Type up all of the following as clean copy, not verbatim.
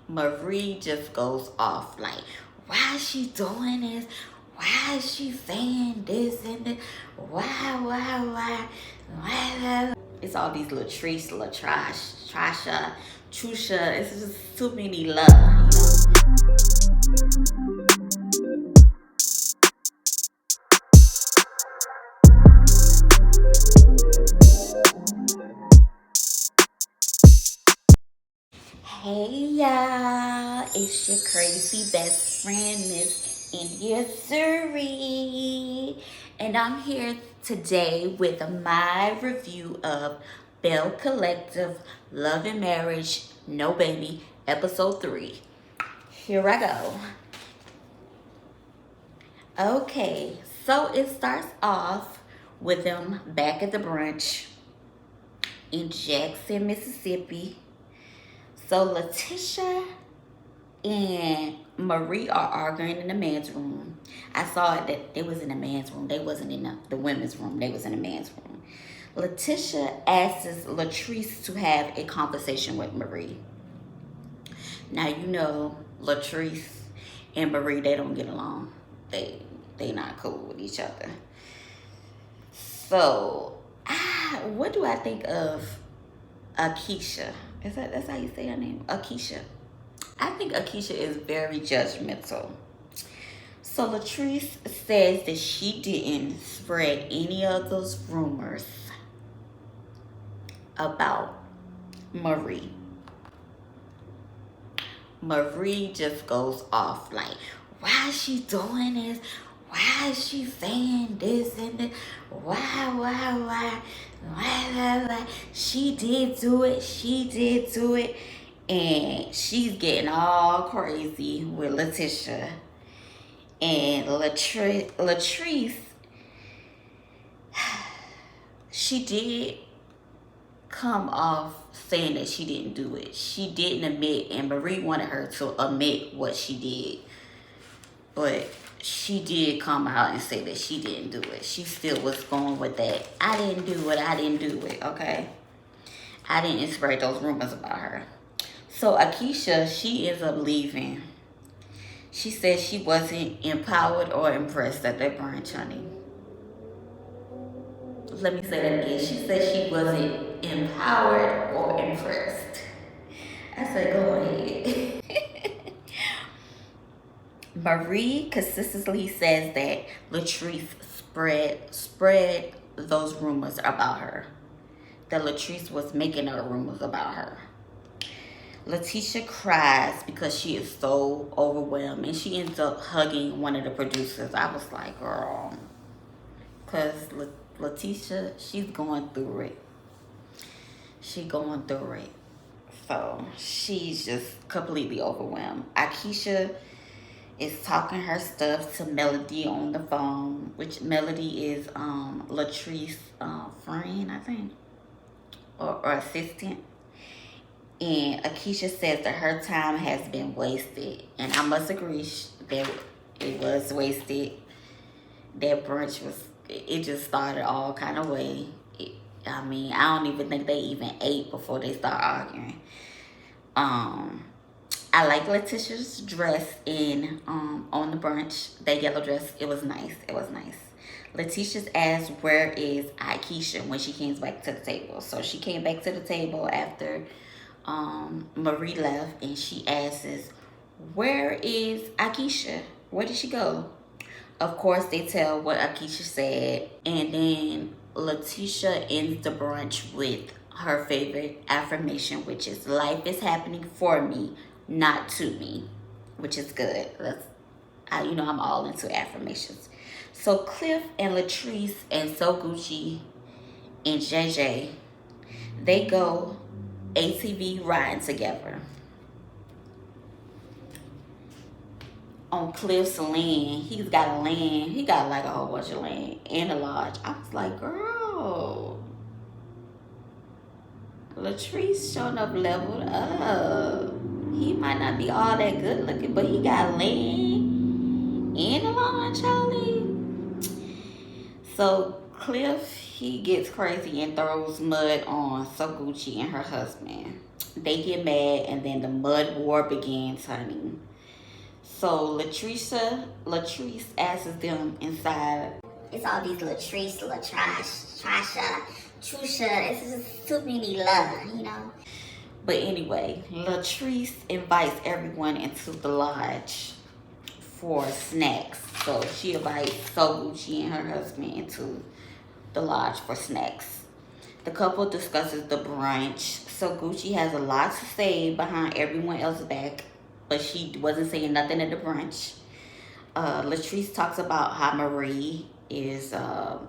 Marie just goes off like, why is she doing this? Why is she saying this and this? Why? It's all these Latrice, Latrash, Trasha, Trusha. It's just too many love, you know? Hey y'all, it's your crazy best friend, Miss India Suri. And I'm here today with my review of BelleCollective Love and Marriage, No Baby, Episode 3. Here I go. Okay, so it starts off with them back at the brunch in Jackson, Mississippi. So Letitia and Marie are arguing in the men's room. I saw it that they was in the men's room. They wasn't in the women's room. They was in the men's room. Letitia asks Latrice to have a conversation with Marie. Now you know Latrice and Marie, they don't get along. They not cool with each other. So what do I think of Akeisha? That's how you say her name? Akeisha. I think Akeisha is very judgmental. So Latrice says that she didn't spread any of those rumors about Marie. Marie just goes off like, why is she doing this? Why is she saying this and this? Why? She did do it. And she's getting all crazy with Letitia. And Latrice, she did come off saying that she didn't do it. She didn't admit, and Marie wanted her to admit what she did. But she did come out and say that she didn't do it. She still was going with that. I didn't do it, okay? I didn't spread those rumors about her. So Akeisha, she ends up leaving. She said she wasn't empowered or impressed at that brunch, honey. Let me say that again. She said she wasn't empowered or impressed. I said, go ahead. Marie consistently says that Latrice spread those rumors about her. That Latrice was making up rumors about her. Letitia cries because she is so overwhelmed, and she ends up hugging one of the producers. I was like, girl, because Letitia, she's going through it. So she's just completely overwhelmed. Akeisha is talking her stuff to Melody on the phone, which Melody is Latrice's friend, I think, or assistant. And Akeisha says that her time has been wasted. And I must agree that it was wasted. That brunch it just started all kind of way. I don't even think they even ate before they start arguing. I like Letitia's dress on the brunch. That yellow dress, it was nice. Letitia's asked, where is Akeisha when she came back to the table? So she came back to the table after Marie left, and she asks, where is Akeisha? Where did she go? Of course, they tell what Akeisha said, and then Letitia ends the brunch with her favorite affirmation, which is, life is happening for me, not to me, which is good. I'm all into affirmations. So Cliff and Latrice and So Gucci and JJ, they go ATV riding together. On Cliff's land, he got like a whole bunch of land and a lodge. I was like, girl, Latrice showing up leveled up. He might not be all that good looking, but he got land and a lodge, Charlie. So Cliff, he gets crazy and throws mud on So Gucci and her husband. They get mad, and then the mud war begins, honey. So Latrice asks them inside. It's all these Latrice, Latrash, Trasha, Trusha. It's just too many love. But anyway, Latrice invites everyone into the lodge for snacks. So she invites So Gucci and her husband into the lodge for snacks. The couple discusses the brunch. So Gucci has a lot to say behind everyone else's back, but she wasn't saying nothing at the brunch. Latrice talks about how Marie is, her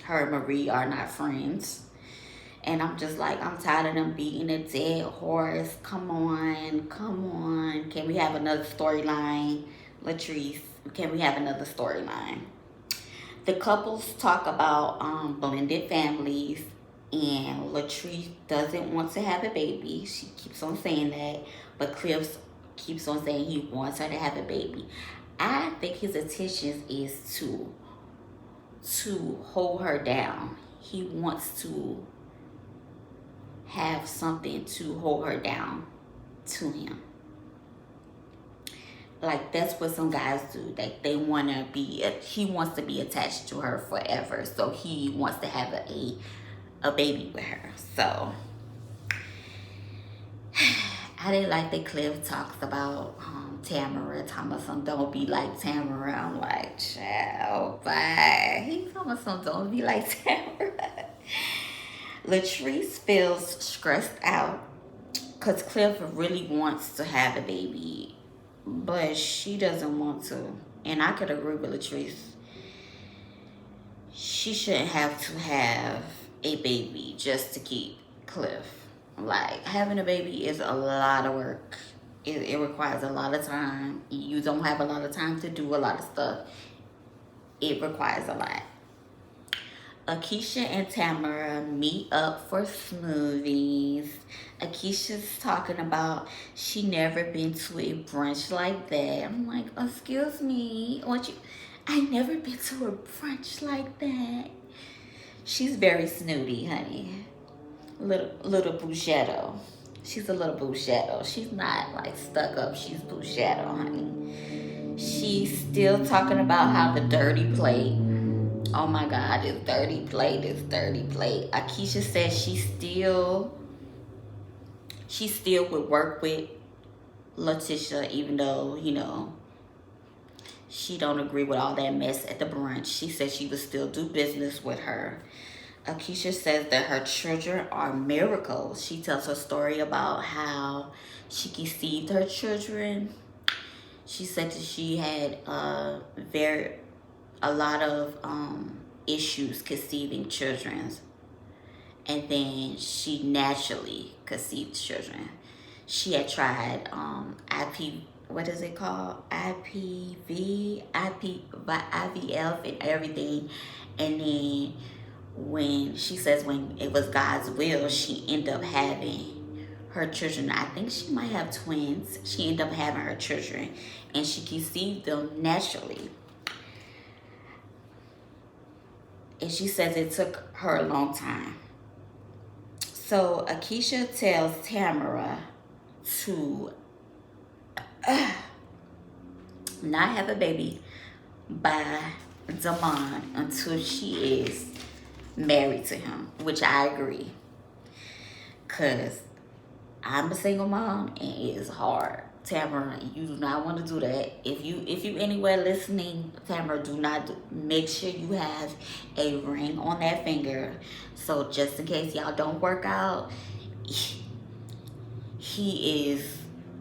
and Marie are not friends. And I'm just like, I'm tired of them beating a dead horse. Come on, come on. Can we have another storyline? Latrice, can we have another storyline? The couples talk about blended families, and Latrice doesn't want to have a baby. She keeps on saying that, but Cliff keeps on saying he wants her to have a baby. I think his intention is to hold her down. He wants to have something to hold her down to him. Like, that's what some guys do. Like, they want to be, he wants to be attached to her forever. So he wants to have a baby with her. So I didn't like that Cliff talks about Tamara. Thomason, don't be like Tamara. I'm like, child, bye. He Thomason, don't be like Tamara. Latrice feels stressed out because Cliff really wants to have a baby, but she doesn't want to. And I could agree with Latrice. She shouldn't have to have a baby just to keep Cliff. Like, having a baby is a lot of work. It requires a lot of time. You don't have a lot of time to do a lot of stuff. It requires a lot. Akeisha and Tamara meet up for smoothies. Akeisha's talking about she never been to a brunch like that. I'm like, excuse me, I never been to a brunch like that. She's very snooty, honey. Little Bougetto. She's a little Bougetto. She's not like stuck up. She's Bougetto, honey. She's still talking about how the dirty plate. Oh my God, this dirty plate. Akeisha says she still would work with Letitia, even though, she don't agree with all that mess at the brunch. She says she would still do business with her. Akeisha says that her children are miracles. She tells her story about how she conceived her children. She said that she had a lot of issues conceiving children, and then she naturally conceived children. She had tried what is it called? IVF and everything, and then when it was God's will, she ended up having her children. I think she might have twins. She ended up having her children, and she conceived them naturally. And she says it took her a long time. So Akeisha tells Tamara to not have a baby by Damon until she is married to him, which I agree. Because I'm a single mom and it is hard. Tamara, you do not want to do that. If you anywhere listening, Tamara, make sure you have a ring on that finger. So just in case y'all don't work out, he is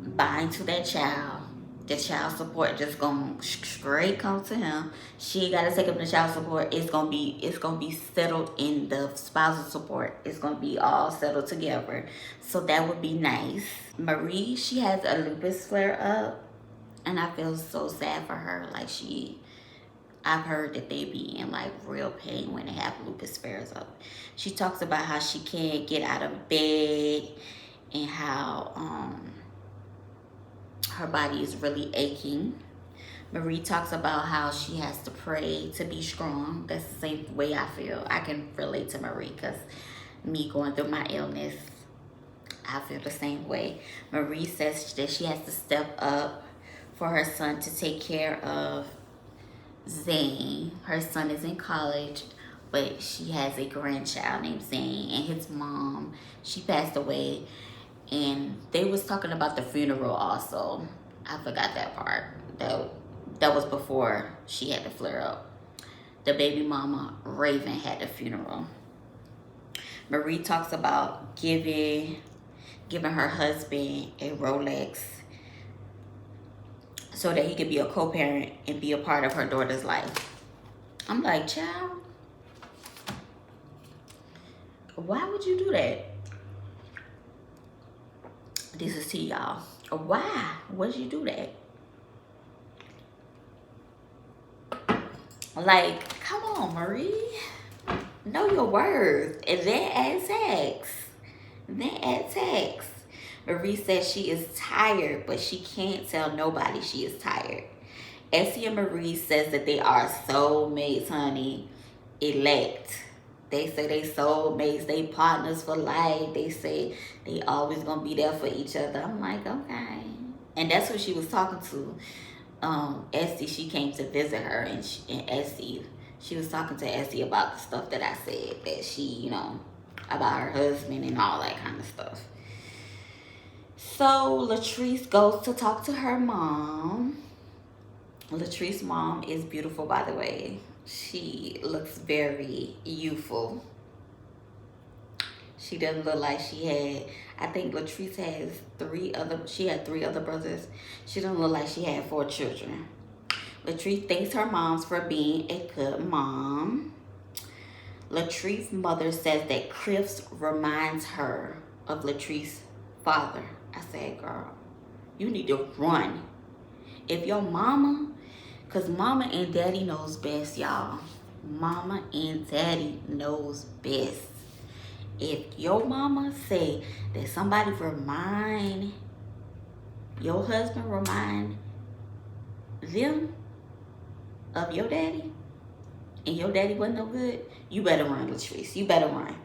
buying to that child. The child support just gonna straight come to him. She ain't gotta take up the child support. It's gonna be settled in the spousal support. It's gonna be all settled together. So that would be nice. Marie, she has a lupus flare up, and I feel so sad for her. Like I've heard that they be in like real pain when they have lupus flares up. She talks about how she can't get out of bed and how her body is really aching. Marie talks about how she has to pray to be strong. That's the same way I feel. I can relate to Marie because me going through my illness, I feel the same way. Marie says that she has to step up for her son to take care of Zane. Her son is in college, but she has a grandchild named Zane, and his mom, she passed away, and they was talking about the funeral also. I forgot that part. That was before she had to flare up. The baby mama, Raven, had the funeral. Marie talks about giving her husband a Rolex so that he could be a co-parent and be a part of her daughter's life. I'm like, child, why would you do that? This is to y'all. Why would you do that? Like, come on, Marie. Know your worth. And then add tax. Marie says she is tired, but she can't tell nobody she is tired. Essie and Marie says that they are soulmates, honey. Elect. They say they soulmates, they partners for life. They say they always gonna be there for each other. I'm like, okay. And that's what she was talking to. Essie, she came to visit her, and Essie, she was talking to Essie about the stuff that I said, that she, about her husband and all that kind of stuff. So Latrice goes to talk to her mom. Latrice's mom is beautiful, by the way. She looks very youthful. She doesn't look like she had, I think Latrice has she had 3 other brothers. She doesn't look like she had 4 children. Latrice thanks her moms for being a good mom. Latrice's mother says that Cliff reminds her of Latrice's father. I said, girl, you need to run. If your mama, because mama and daddy knows best, y'all. Mama and daddy knows best. If your mama say that somebody your husband remind them of your daddy, and your daddy wasn't no good, you better run, Latrice. You better run.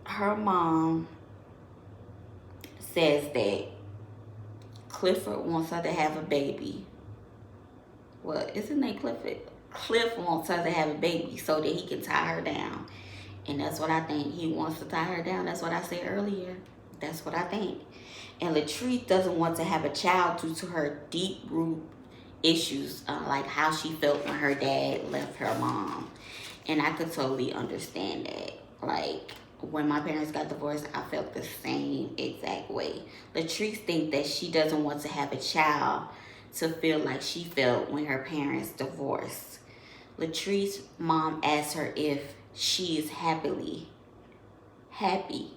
Her mom says that Clifford wants her to have a baby. Well, isn't his name Clifford? Cliff wants her to have a baby so that he can tie her down. And that's what I think. He wants to tie her down. That's what I said earlier. That's what I think. And Latrice doesn't want to have a child due to her deep root issues, like how she felt when her dad left her mom. And I could totally understand that. Like, when my parents got divorced, I felt the same exact way. Latrice thinks that she doesn't want to have a child to feel like she felt when her parents divorced. Latrice's mom asked her if she is happy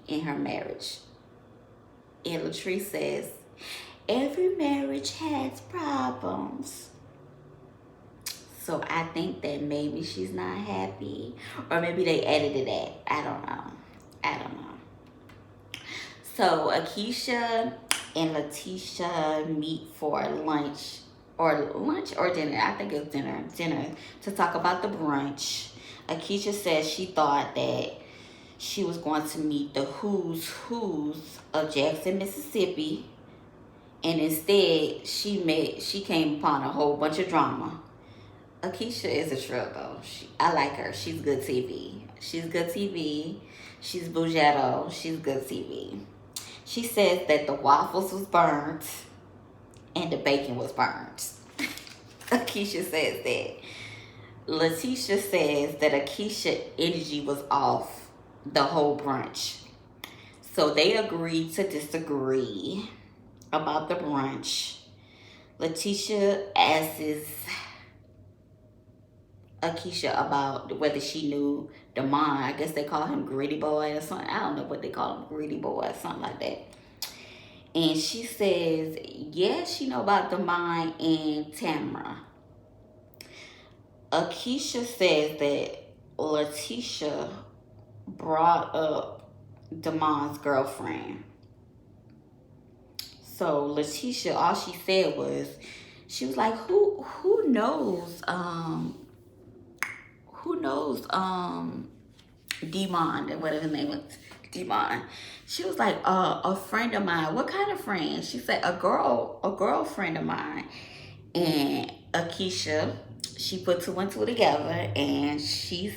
in her marriage. And Latrice says, every marriage has problems. So I think that maybe she's not happy. Or maybe they edited that. I don't know. So Akeisha and Letitia meet for lunch or dinner. I think it's dinner to talk about the brunch. Akeisha says she thought that she was going to meet the who's of Jackson, Mississippi, and instead she came upon a whole bunch of drama. Akeisha is a trip though. I like her. She's good TV. She's Bougetto. She's good TV. She says that the waffles was burnt and the bacon was burnt. Akeisha says that. Letitia says that Akeisha's energy was off the whole brunch. So they agreed to disagree about the brunch. Letitia asks Akeisha about whether she knew Damon. I guess they call him Greedy Boy or something. I don't know what they call him, Greedy Boy or something like that. And she says, yeah, she know about Damon and Tamara. Akeisha says that Letitia brought up Damon's girlfriend. So Letitia, all she said was, she was like, who knows Demond, whatever his name was. Iman. She was like, a friend of mine. What kind of friend? She said, a girlfriend of mine. And Akeisha, she put two and two together, and she's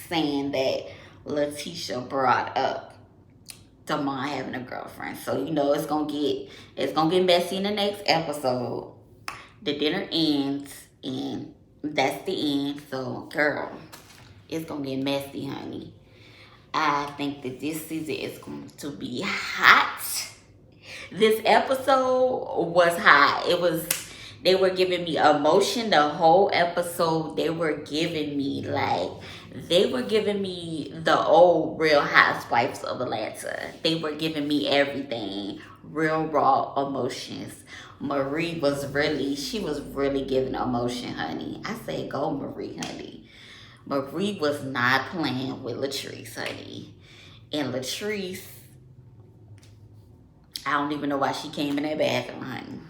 saying that Letitia brought up Damon having a girlfriend. So you know it's gonna get messy in the next episode. The dinner ends, and that's the end. So girl, it's gonna get messy, honey. I think that this season is going to be hot. This episode was hot. They were giving me emotion the whole episode. They were giving me the old Real Housewives of Atlanta. They were giving me everything, real raw emotions. Marie she was really giving emotion, honey. I say go Marie, honey. Marie was not playing with Latrice, honey. And Latrice, I don't even know why she came in that bathroom, honey.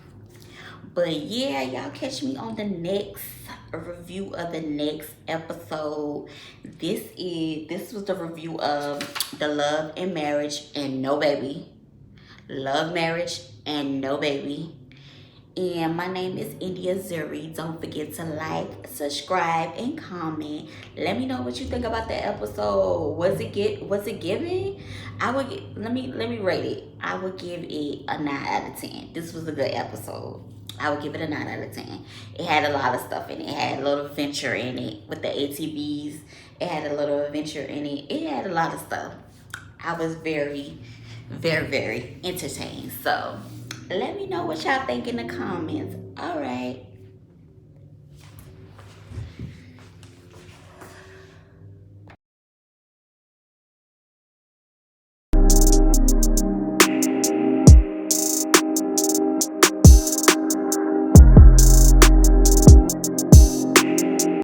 But yeah, y'all catch me on the next review of the next episode. This was the review of the Love and Marriage and No Baby. Love, Marriage, and No Baby. And my name is India Zuri. Don't forget to like, subscribe, and comment. Let me know what you think about the episode. Was it giving? Let me rate it. I would give it a 9 out of 10. This was a good episode. I would give it a 9 out of 10. It had a lot of stuff in it. It had a little adventure in it with the ATVs. It had a little adventure in it. It had a lot of stuff. I was very, very, very entertained. So let me know what y'all think in the comments. All right.